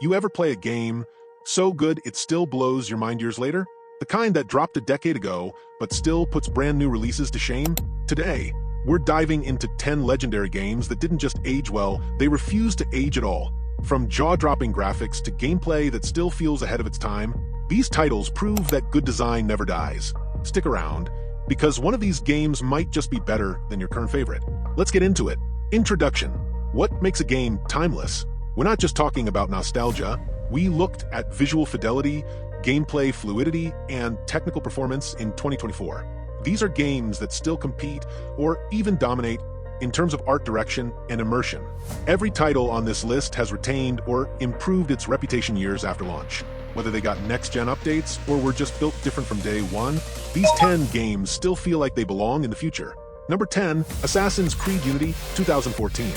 You ever play a game so good it still blows your mind years later? The kind that dropped a decade ago, but still puts brand new releases to shame? Today, we're diving into 10 legendary games that didn't just age well, they refused to age at all. From jaw-dropping graphics to gameplay that still feels ahead of its time, these titles prove that good design never dies. Stick around, because one of these games might just be better than your current favorite. Let's get into it. Introduction. What makes a game timeless? We're not just talking about nostalgia. We looked at visual fidelity, gameplay fluidity, and technical performance in 2024. These are games that still compete or even dominate in terms of art direction and immersion. Every title on this list has retained or improved its reputation years after launch. Whether they got next-gen updates or were just built different from day one, these 10 games still feel like they belong in the future. Number 10, Assassin's Creed Unity 2014.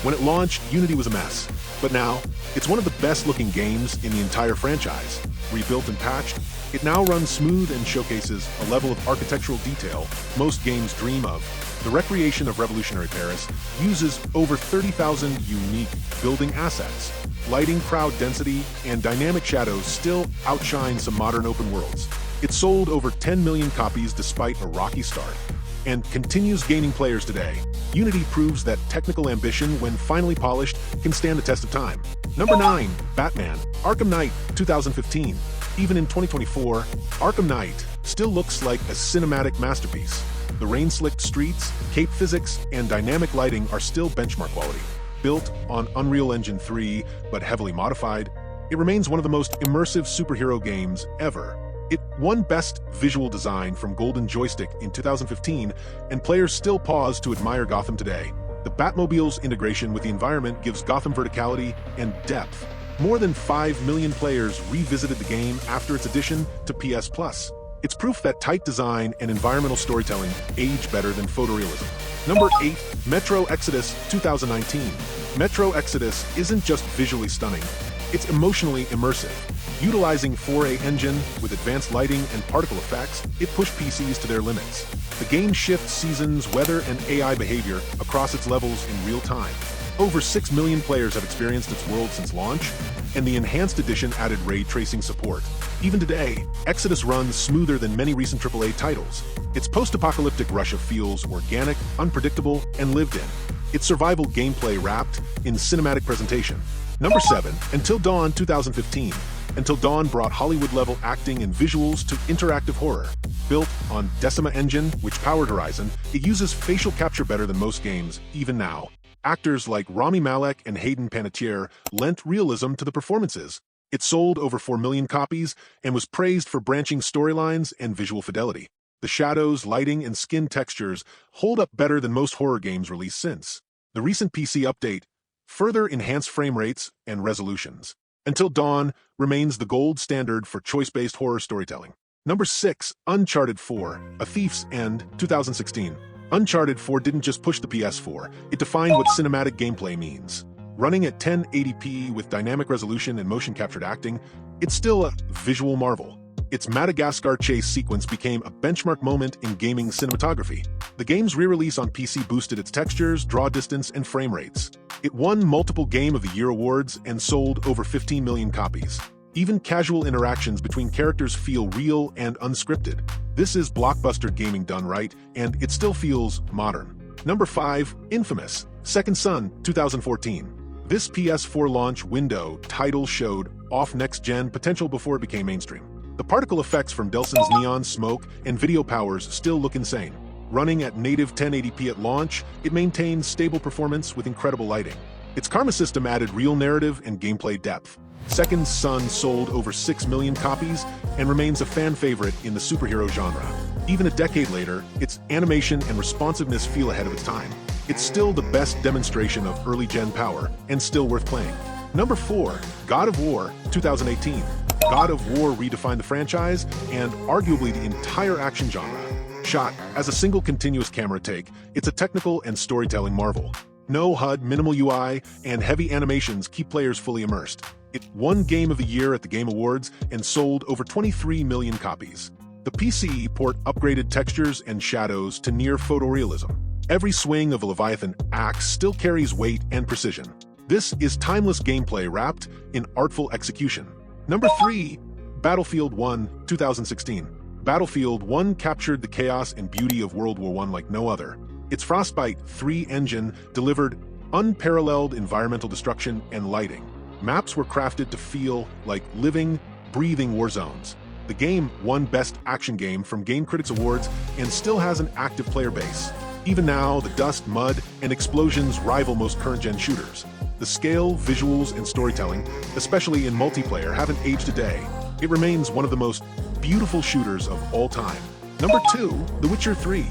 When it launched, Unity was a mess. But now, it's one of the best-looking games in the entire franchise. Rebuilt and patched, it now runs smooth and showcases a level of architectural detail most games dream of. The recreation of revolutionary Paris uses over 30,000 unique building assets. Lighting, crowd density, and dynamic shadows still outshine some modern open worlds. It sold over 10 million copies despite a rocky start, and continues gaining players today. Unity proves that technical ambition, when finally polished, can stand the test of time. Number 9, Batman: Arkham Knight 2015. Even in 2024, Arkham Knight still looks like a cinematic masterpiece. The rain-slicked streets, cape physics, and dynamic lighting are still benchmark quality. Built on Unreal Engine 3, but heavily modified, it remains one of the most immersive superhero games ever. It won Best Visual Design from Golden Joystick in 2015, and players still pause to admire Gotham today. The Batmobile's integration with the environment gives Gotham verticality and depth. More than 5 million players revisited the game after its addition to PS Plus. It's proof that tight design and environmental storytelling age better than photorealism. Number 8, Metro Exodus 2019. Metro Exodus isn't just visually stunning, it's emotionally immersive. Utilizing 4A engine with advanced lighting and particle effects, it pushed PCs to their limits. The game shifts seasons, weather, and AI behavior across its levels in real time. Over 6 million players have experienced its world since launch, and the enhanced edition added ray tracing support. Even today, Exodus runs smoother than many recent AAA titles. Its post-apocalyptic Russia feels organic, unpredictable, and lived in. Its survival gameplay wrapped in cinematic presentation. Number 7, Until Dawn 2015. Until Dawn brought Hollywood-level acting and visuals to interactive horror. Built on Decima Engine, which powered Horizon, it uses facial capture better than most games, even now. Actors like Rami Malek and Hayden Panettiere lent realism to the performances. It sold over 4 million copies and was praised for branching storylines and visual fidelity. The shadows, lighting, and skin textures hold up better than most horror games released since. The recent PC update further enhanced frame rates and resolutions. Until Dawn remains the gold standard for choice-based horror storytelling. Number 6, Uncharted 4: A Thief's End 2016. Uncharted 4 didn't just push the PS4, it defined what cinematic gameplay means. Running at 1080p with dynamic resolution and motion-captured acting, it's still a visual marvel. Its Madagascar chase sequence became a benchmark moment in gaming cinematography. The game's re-release on PC boosted its textures, draw distance, and frame rates. It won multiple Game of the Year awards and sold over 15 million copies. Even casual interactions between characters feel real and unscripted. This is blockbuster gaming done right, and it still feels modern. Number 5, Infamous: Second Son 2014. This PS4 launch window title showed off next-gen potential before it became mainstream. The particle effects from Delson's neon smoke and video powers still look insane. Running at native 1080p at launch, it maintains stable performance with incredible lighting. Its karma system added real narrative and gameplay depth. Second Son sold over 6 million copies and remains a fan favorite in the superhero genre. Even a decade later, its animation and responsiveness feel ahead of its time. It's still the best demonstration of early-gen power and still worth playing. Number 4, God of War 2018. God of War redefined the franchise and arguably the entire action genre. Shot as a single continuous camera take, it's a technical and storytelling marvel. No HUD, minimal UI, and heavy animations keep players fully immersed. It won Game of the Year at the Game Awards and sold over 23 million copies. The PC port upgraded textures and shadows to near photorealism. Every swing of a Leviathan axe still carries weight and precision. This is timeless gameplay wrapped in artful execution. Number 3. Battlefield 1, 2016. Battlefield 1 captured the chaos and beauty of World War I like no other. Its Frostbite 3 engine delivered unparalleled environmental destruction and lighting. Maps were crafted to feel like living, breathing war zones. The game won Best Action Game from Game Critics Awards and still has an active player base. Even now, the dust, mud, and explosions rival most current-gen shooters. The scale, visuals, and storytelling, especially in multiplayer, haven't aged a day. It remains one of the most beautiful shooters of all time. Number 2, The Witcher 3.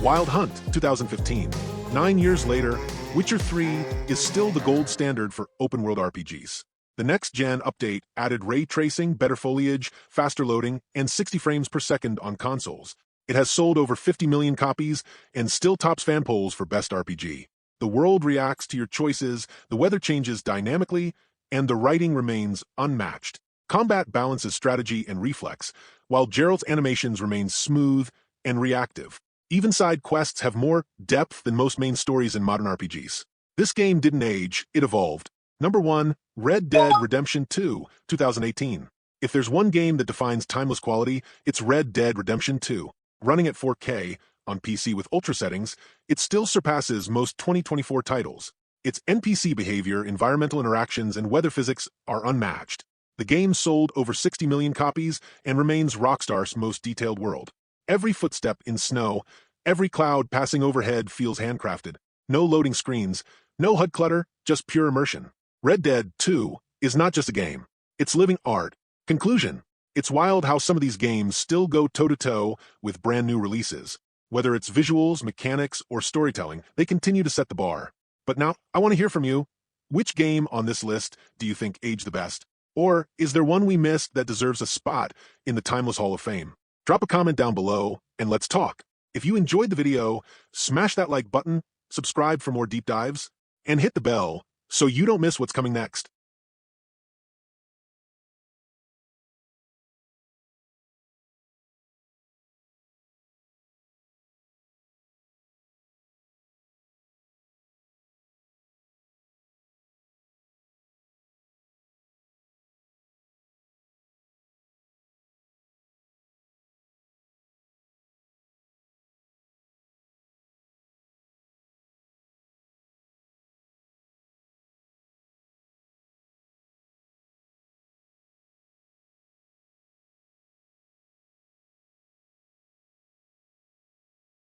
Wild Hunt, 2015. 9 years later, Witcher 3 is still the gold standard for open-world RPGs. The next-gen update added ray tracing, better foliage, faster loading, and 60 frames per second on consoles. It has sold over 50 million copies and still tops fan polls for best RPG. The world reacts to your choices, the weather changes dynamically, and the writing remains unmatched. Combat balances strategy and reflex, while Geralt's animations remain smooth and reactive. Even side quests have more depth than most main stories in modern RPGs. This game didn't age, it evolved. Number 1, Red Dead Redemption 2, 2018. If there's one game that defines timeless quality, it's Red Dead Redemption 2. Running at 4K on PC with ultra settings, it still surpasses most 2024 titles. Its NPC behavior, environmental interactions, and weather physics are unmatched. The game sold over 60 million copies and remains Rockstar's most detailed world. Every footstep in snow, every cloud passing overhead feels handcrafted. No loading screens, no HUD clutter, just pure immersion. Red Dead 2 is not just a game. It's living art. Conclusion: it's wild how some of these games still go toe-to-toe with brand new releases. Whether it's visuals, mechanics, or storytelling, they continue to set the bar. But now, I want to hear from you. Which game on this list do you think aged the best? Or is there one we missed that deserves a spot in the Timeless Hall of Fame? Drop a comment down below and let's talk. If you enjoyed the video, smash that like button, subscribe for more deep dives, and hit the bell so you don't miss what's coming next.